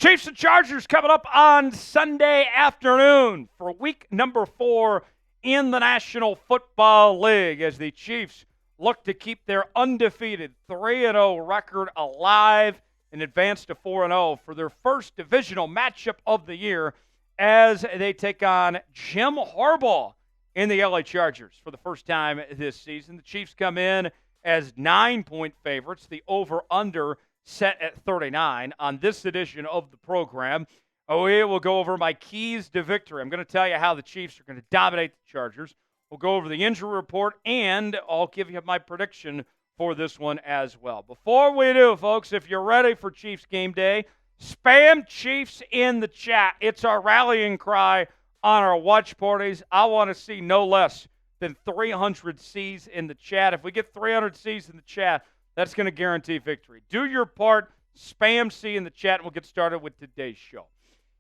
Chiefs and Chargers coming up on Sunday afternoon for week number 4 in the National Football League as the Chiefs look to keep their undefeated 3-0 record alive and advance to 4-0 for their first divisional matchup of the year as they take on Jim Harbaugh in the LA Chargers for the first time this season. The Chiefs come in as 9-point favorites. The over-under set at 39 on this edition of the program. We will go over my keys to victory. I'm going to tell you how the Chiefs are going to dominate the Chargers. We'll go over the injury report, and I'll give you my prediction for this one as well. Before we do, folks, if you're ready for Chiefs game day, spam Chiefs in the chat. It's our rallying cry on our watch parties. I want to see no less than 300 C's in the chat. If we get 300 C's in the chat, that's going to guarantee victory. Do your part. Spam C in the chat, and we'll get started with today's show.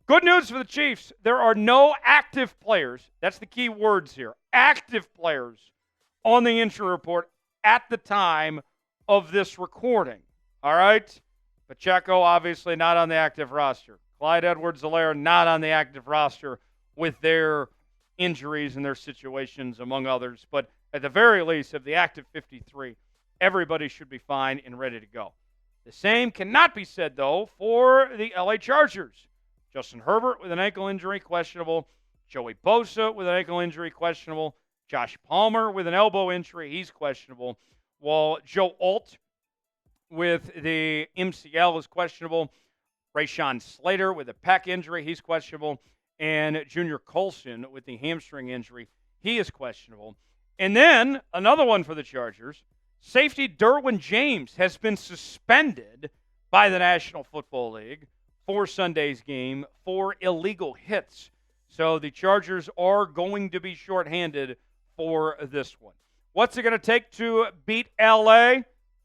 Good news for the Chiefs. There are no active players. That's the key words here. Active players on the injury report at the time of this recording. All right? Pacheco, obviously not on the active roster. Clyde Edwards-Helaire, not on the active roster with their injuries and their situations, among others. But at the very least, of the active 53, everybody should be fine and ready to go. The same cannot be said, though, for the LA Chargers. Justin Herbert with an ankle injury, questionable. Joey Bosa with an ankle injury, questionable. Josh Palmer with an elbow injury, he's questionable. While Joe Alt with the MCL is questionable. Rashawn Slater with a pec injury, he's questionable. And Junior Colson with the hamstring injury, he is questionable. And then another one for the Chargers. Safety Derwin James has been suspended by the National Football League for Sunday's game for illegal hits. So the Chargers are going to be shorthanded for this one. What's it going to take to beat LA?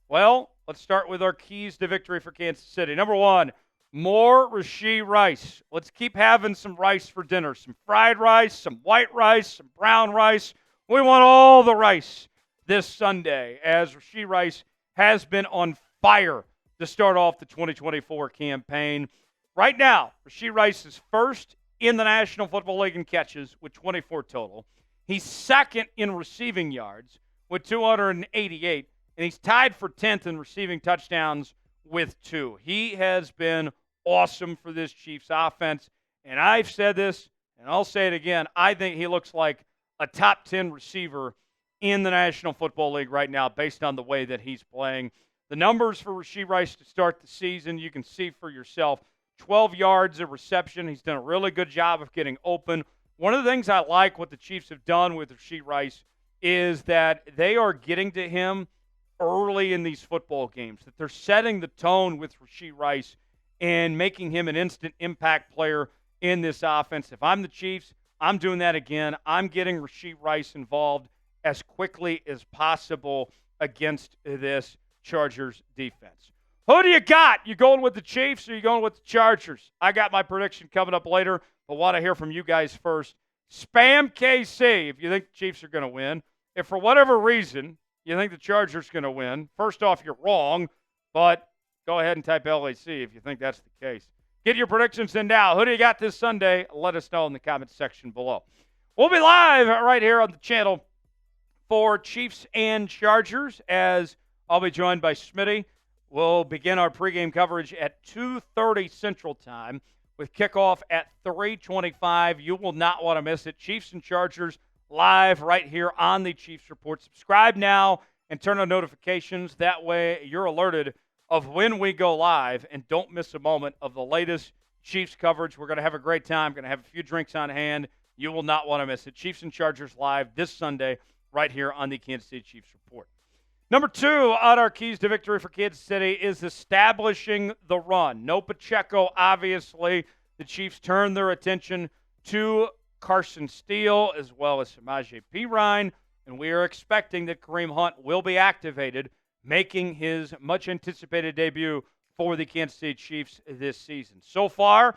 Well, let's start with our keys to victory for Kansas City. Number 1, more Rashee Rice. Let's keep having some rice for dinner. Some fried rice, some white rice, some brown rice. We want all the rice this Sunday, as Rashee Rice has been on fire to start off the 2024 campaign. Right now, Rashee Rice is first in the National Football League in catches with 24 total. He's second in receiving yards with 288, and he's tied for 10th in receiving touchdowns with 2. He has been awesome for this Chiefs offense, and I've said this, and I'll say it again, I think he looks like a top 10 receiver in the National Football League right now based on the way that he's playing. The numbers for Rashee Rice to start the season, you can see for yourself. 12 yards of reception. He's done a really good job of getting open. One of the things I like what the Chiefs have done with Rashee Rice is that they are getting to him early in these football games, that they're setting the tone with Rashee Rice and making him an instant impact player in this offense. If I'm the Chiefs, I'm doing that again. I'm getting Rashee Rice involved as quickly as possible against this Chargers defense. Who do you got? You going with the Chiefs or you going with the Chargers? I got my prediction coming up later, but want to hear from you guys first. Spam KC if you think the Chiefs are going to win. If for whatever reason you think the Chargers are going to win, first off, you're wrong, but go ahead and type LAC if you think that's the case. Get your predictions in now. Who do you got this Sunday? Let us know in the comments section below. We'll be live right here on the channel for Chiefs and Chargers, as I'll be joined by Smitty. We'll begin our pregame coverage at 2:30 Central Time with kickoff at 3:25. You will not want to miss it. Chiefs and Chargers live right here on the Chiefs Report. Subscribe now and turn on notifications. That way you're alerted of when we go live and don't miss a moment of the latest Chiefs coverage. We're going to have a great time. Going to have a few drinks on hand. You will not want to miss it. Chiefs and Chargers live this Sunday right here on the Kansas City Chiefs Report. Number 2 on our keys to victory for Kansas City is establishing the run. No Pacheco, obviously. The Chiefs turn their attention to Carson Steele as well as Samaje Perine, and we are expecting that Kareem Hunt will be activated, making his much-anticipated debut for the Kansas City Chiefs this season. So far,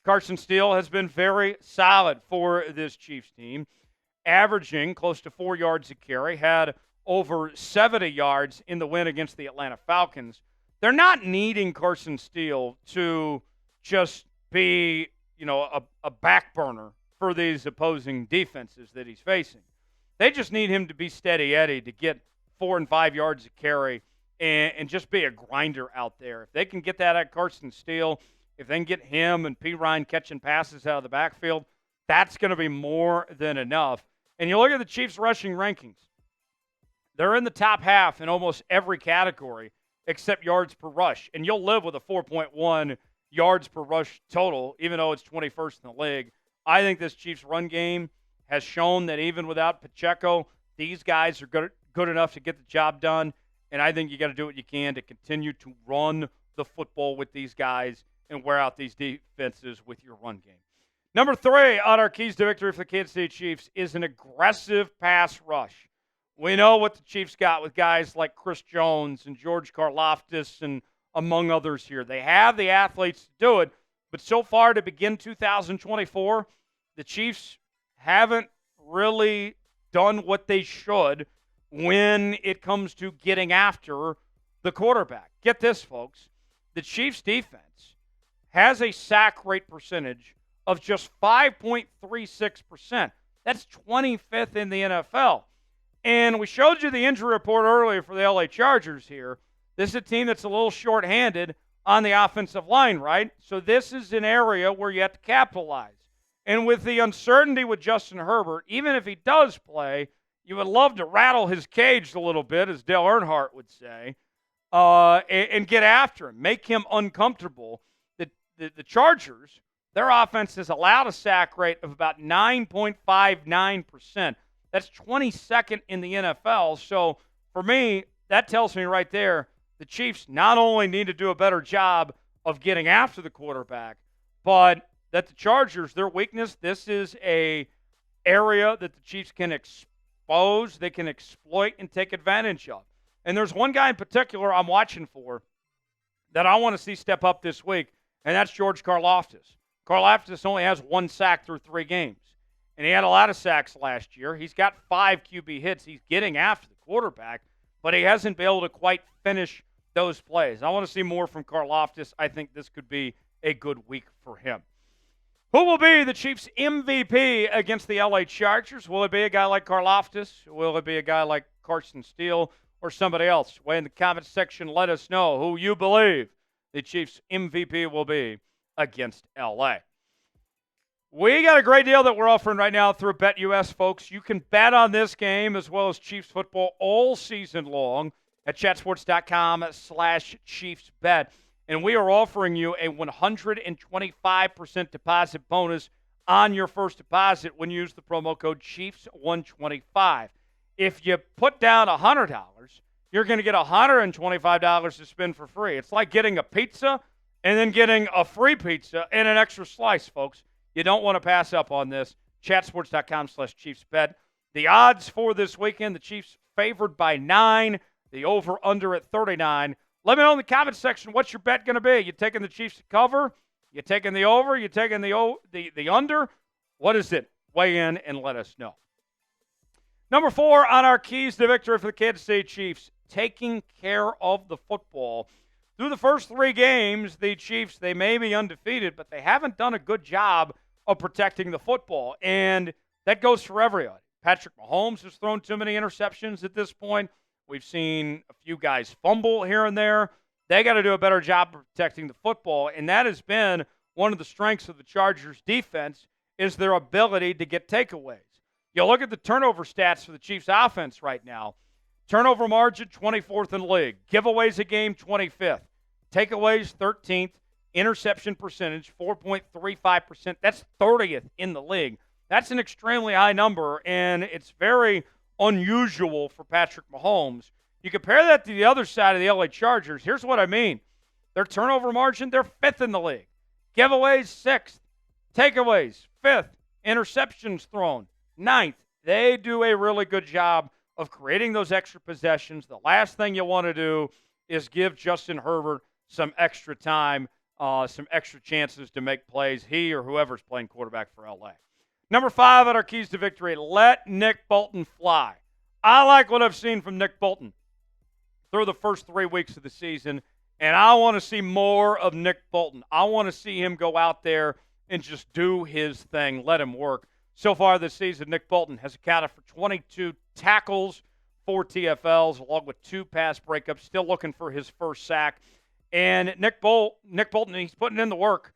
Carson Steele has been very solid for this Chiefs team, averaging close to 4 yards a carry, had over 70 yards in the win against the Atlanta Falcons. They're not needing Carson Steele to just be, a back burner for these opposing defenses that he's facing. They just need him to be steady Eddie to get 4 and 5 yards of carry and just be a grinder out there. If they can get that at Carson Steele, if they can get him and P. Ryan catching passes out of the backfield, that's going to be more than enough. And you look at the Chiefs' rushing rankings. They're in the top half in almost every category except yards per rush. And you'll live with a 4.1 yards per rush total, even though it's 21st in the league. I think this Chiefs run game has shown that even without Pacheco, these guys are good enough to get the job done. And I think you got to do what you can to continue to run the football with these guys and wear out these defenses with your run game. Number 3 on our keys to victory for the Kansas City Chiefs is an aggressive pass rush. We know what the Chiefs got with guys like Chris Jones and George Karlaftis and among others here. They have the athletes to do it, but so far to begin 2024, the Chiefs haven't really done what they should when it comes to getting after the quarterback. Get this, folks. The Chiefs' defense has a sack rate percentage of just 5.36%. That's 25th in the NFL. And we showed you the injury report earlier for the LA Chargers here. This is a team that's a little short-handed on the offensive line, right? So this is an area where you have to capitalize. And with the uncertainty with Justin Herbert, even if he does play, you would love to rattle his cage a little bit, as Dale Earnhardt would say, and get after him, make him uncomfortable. The Chargers, their offense has allowed a sack rate of about 9.59%. That's 22nd in the NFL. So for me, that tells me right there, the Chiefs not only need to do a better job of getting after the quarterback, but that the Chargers, their weakness, this is a area that the Chiefs can expose, they can exploit and take advantage of. And there's one guy in particular I'm watching for that I want to see step up this week, and that's George Karlaftis. Karlaftis only has 1 sack through 3 games. And he had a lot of sacks last year. He's got 5 QB hits. He's getting after the quarterback, but he hasn't been able to quite finish those plays. I want to see more from Karlaftis. I think this could be a good week for him. Who will be the Chiefs' MVP against the LA Chargers? Will it be a guy like Karlaftis? Will it be a guy like Carson Steele or somebody else? Way in the comments section, let us know who you believe the Chiefs' MVP will be against LA. We got a great deal that we're offering right now through BetUS, folks. You can bet on this game as well as Chiefs football all season long at chatsports.com/ChiefsBet. And we are offering you a 125% deposit bonus on your first deposit when you use the promo code Chiefs125. If you put down $100, you're going to get $125 to spend for free. It's like getting a pizza and then getting a free pizza and an extra slice, folks. You don't want to pass up on this. Chatsports.com/ChiefsBet. The odds for this weekend, the Chiefs favored by 9, the over-under at 39. Let me know in the comments section, what's your bet going to be? You taking the Chiefs to cover? You taking the over? You taking the under? What is it? Weigh in and let us know. Number 4 on our keys to victory for the Kansas City Chiefs, taking care of the football. Through the first 3 games, the Chiefs, they may be undefeated, but they haven't done a good job of protecting the football, and that goes for everybody. Patrick Mahomes has thrown too many interceptions at this point. We've seen a few guys fumble here and there. They got to do a better job of protecting the football, and that has been one of the strengths of the Chargers' defense is their ability to get takeaways. You look at the turnover stats for the Chiefs' offense right now. Turnover margin, 24th in the league. Giveaways a game, 25th. Takeaways, 13th. Interception percentage, 4.35%. That's 30th in the league. That's an extremely high number, and it's very unusual for Patrick Mahomes. You compare that to the other side of the LA Chargers. Here's what I mean. Their turnover margin, they're 5th in the league. Giveaways, 6th. Takeaways, 5th. Interceptions thrown, 9th. They do a really good job of creating those extra possessions. The last thing you want to do is give Justin Herbert some extra time, some extra chances to make plays, he or whoever's playing quarterback for LA. Number 5 on our keys to victory, let Nick Bolton fly. I like what I've seen from Nick Bolton through the first 3 weeks of the season, And I want to see more of Nick Bolton. I want to see him go out there and just do his thing, let him work. So far this season, Nick Bolton has accounted for 22 tackles, 4 TFLs, along with 2 pass breakups, still looking for his first sack. And Nick Bolton, he's putting in the work.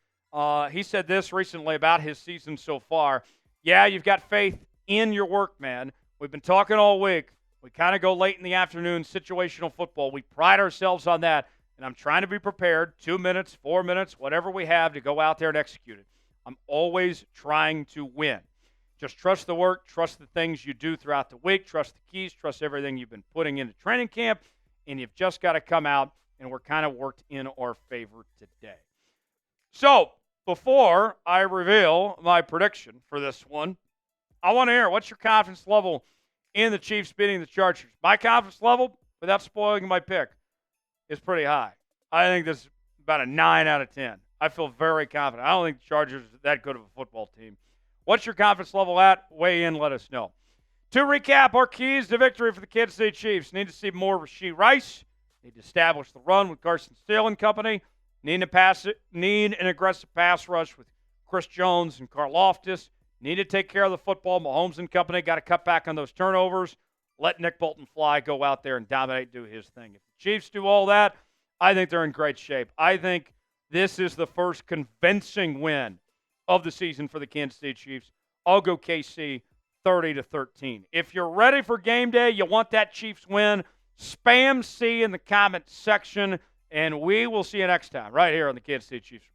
He said this recently about his season so far. Yeah, you've got faith in your work, man. We've been talking all week. We kind of go late in the afternoon, situational football. We pride ourselves on that. And I'm trying to be prepared, 2 minutes, 4 minutes, whatever we have to go out there and execute it. I'm always trying to win. Just trust the work, trust the things you do throughout the week, trust the keys, trust everything you've been putting into training camp, and you've just got to come out, and we're kind of worked in our favor today. So, before I reveal my prediction for this one, I want to hear, what's your confidence level in the Chiefs beating the Chargers? My confidence level, without spoiling my pick, is pretty high. I think this is about a 9 out of 10. I feel very confident. I don't think the Chargers are that good of a football team. What's your confidence level at? Weigh in, let us know. To recap, our keys to victory for the Kansas City Chiefs. Need to see more Rashee Rice. Need to establish the run with Carson Steele and company. Need an aggressive pass rush with Chris Jones and Karlaftis. Need to take care of the football. Mahomes and company got to cut back on those turnovers. Let Nick Bolton fly, go out there and dominate, do his thing. If the Chiefs do all that, I think they're in great shape. I think this is the first convincing win of the season for the Kansas City Chiefs. I'll go KC 30-13. If you're ready for game day, you want that Chiefs win, spam C in the comment section, and we will see you next time right here on the Kansas City Chiefs.